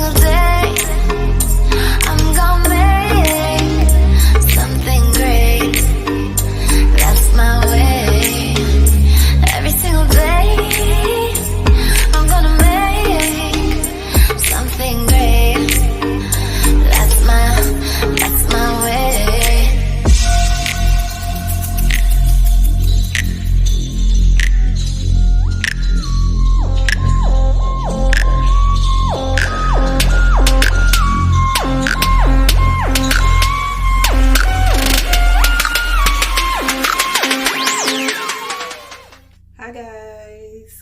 single day I'm gonna make something great. That's my way. Every single day I'm gonna make something great. That's my way.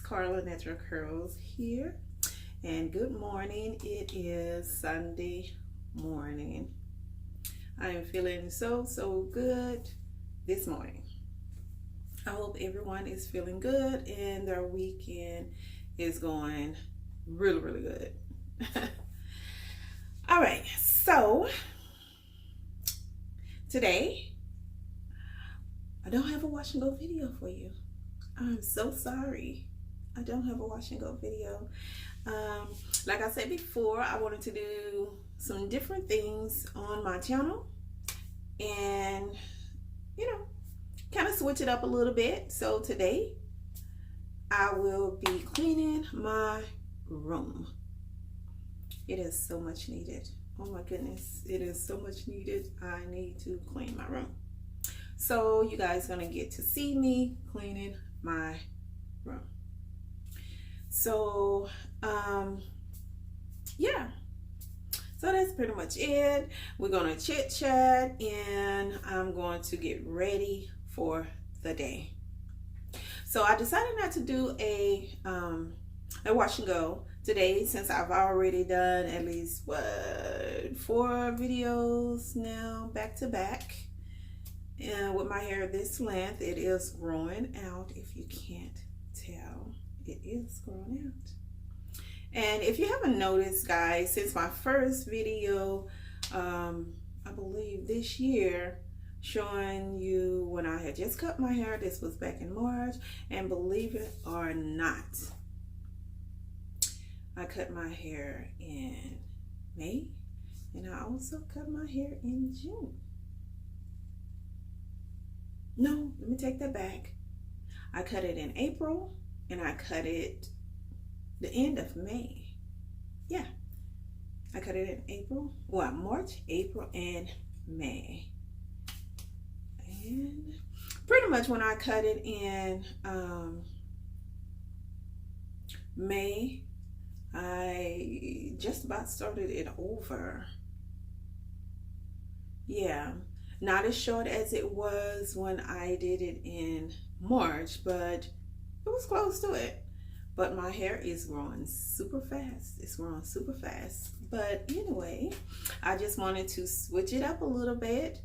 Carla Natural Curls here, and good morning. It is Sunday morning. I am feeling so good this morning. I hope everyone is feeling good and their weekend is going really good. All right, so today I don't have a wash and go video for you. I'm so sorry. I don't have a wash and go video. Like I said before, I wanted to do some different things on my channel and, you know, kind of switch it up a little bit. So today I will be cleaning my room. It is so much needed. Oh my goodness, it is so much needed. I need to clean my room. So you guys gonna get to see me cleaning my room. So yeah, so that's pretty much it. We're gonna chit chat and I'm going to get ready for the day. So I decided not to do a wash and go today, since I've already done at least 4 videos now back to back. And with my hair this length, it is growing out. If you can't tell, it is growing out. And if you haven't noticed, guys, since my first video, I believe this year, showing you when I had just cut my hair, this was back in March, and believe it or not, I cut my hair in May, and I also cut my hair in June. No, let me take that back. I cut it in April and I cut it the end of May. Yeah, I cut it in April, well, March, April, and May. And pretty much when I cut it in May, I just about started it over. Yeah. Not as short as it was when I did it in March, but it was close to it. But my hair is growing super fast. It's growing super fast. But anyway, I just wanted to switch it up a little bit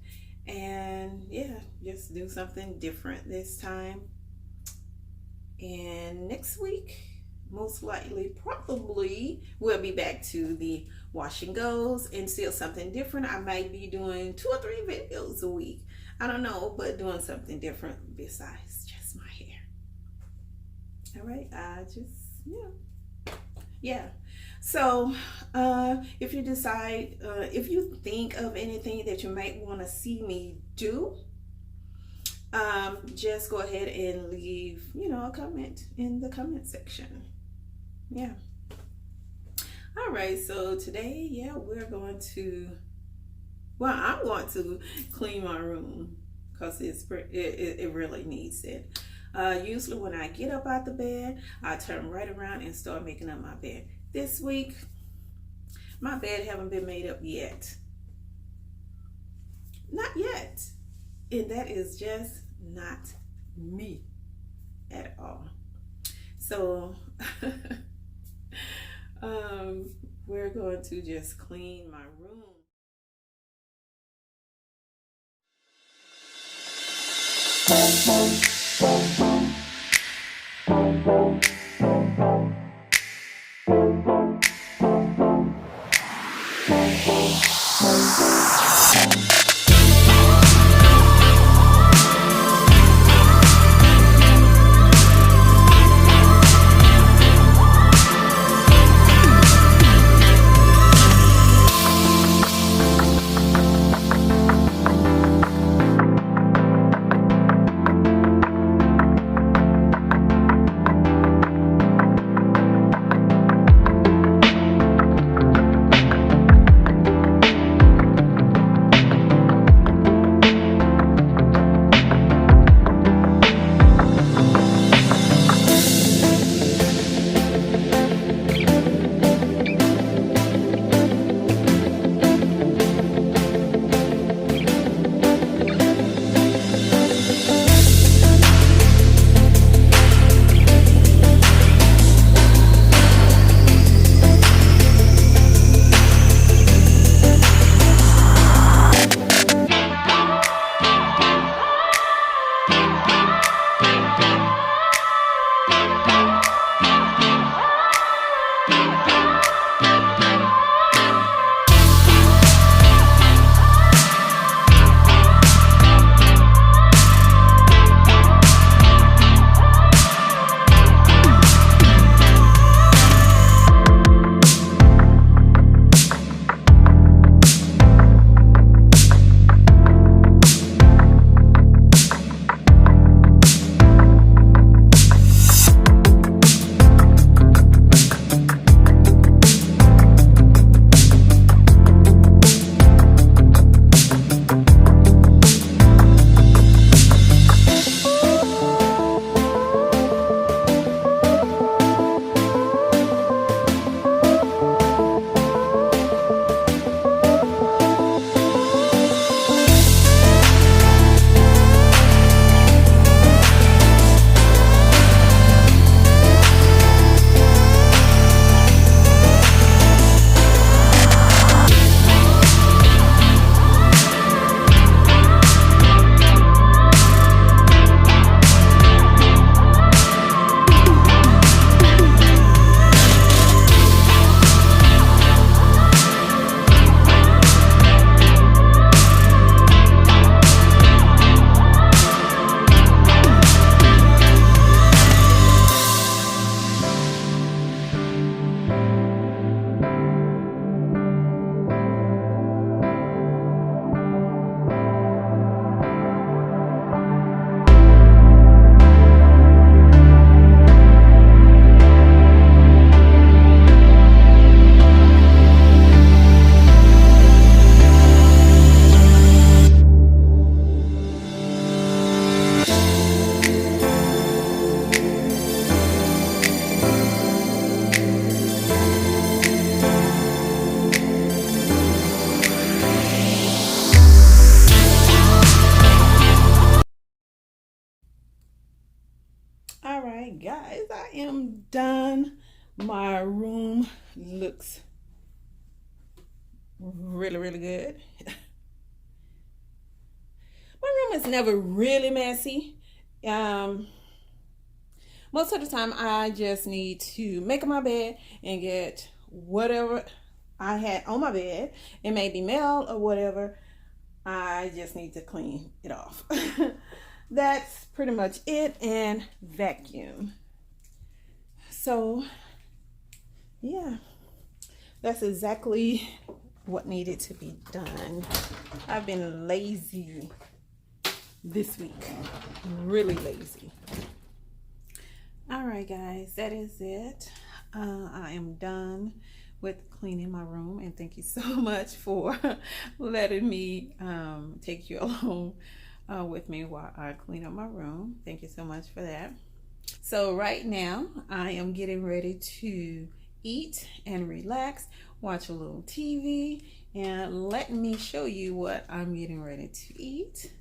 and yeah, just do something different this time. And next week, most likely, probably, we'll be back to the wash and goes and still something different. I might be doing 2 or 3 videos a week. I don't know, but doing something different besides just my hair. All right, yeah. So if you decide, if you think of anything that you might want to see me do, just go ahead and leave, you know, a comment in the comment section. Yeah. All right, so today, yeah, we're going to, well, I'm going to clean my room because it really needs it. Usually when I get up out the bed, I turn right around and start making up my bed. This week, my bed haven't been made up yet. Not yet. And that is just not me at all. So we're going to just clean my room. right, guys, I am done. My room looks really, really good. My room is never really messy. Most of the time I just need to make my bed and get whatever I had on my bed. It may be mail or whatever. I just need to clean it off. That's pretty much it, and vacuum. So yeah, that's exactly what needed to be done. I've been lazy this week, really lazy. All right, guys, that is it. I am done with cleaning my room, and thank you so much for letting me take you along with me while I clean up my room. Thank you so much for that. So right now I am getting ready to eat and relax, watch a little TV, and let me show you what I'm getting ready to eat.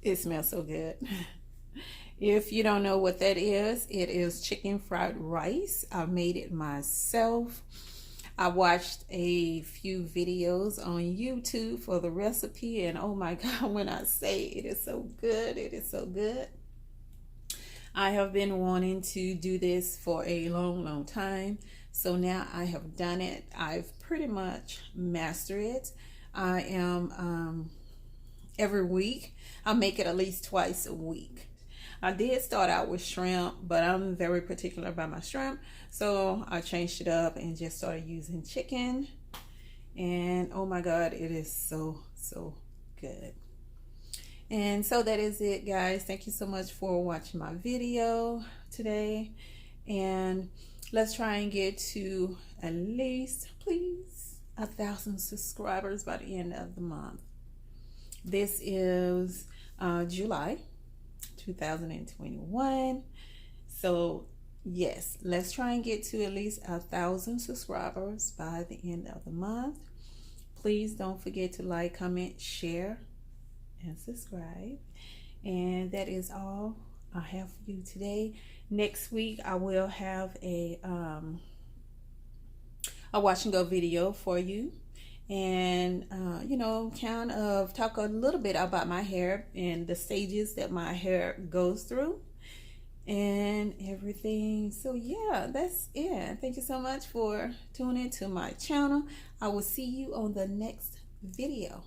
It smells so good. If you don't know what that is, it is chicken fried rice. I made it myself. I watched a few videos on YouTube for the recipe, and oh my God, when I say it is so good, it is so good. I have been wanting to do this for a long time, so now I have done it. I've pretty much mastered it. I am every week I make it at least twice a week. I did start out with shrimp, but I'm very particular about my shrimp, so I changed it up and just started using chicken. And oh my God, it is so good. And so that is it, guys. Thank you so much for watching my video today, and let's try and get to at least, please, 1,000 subscribers by the end of the month. This is July 2021. So yes, let's try and get to at least 1,000 subscribers by the end of the month. Please don't forget to like, comment, share, and subscribe. And that is all I have for you today. Next week I will have a wash and go video for you, and you know, kind of talk a little bit about my hair and the stages that my hair goes through and everything. So yeah, that's it. Thank you so much for tuning to my channel. I will see you on the next video.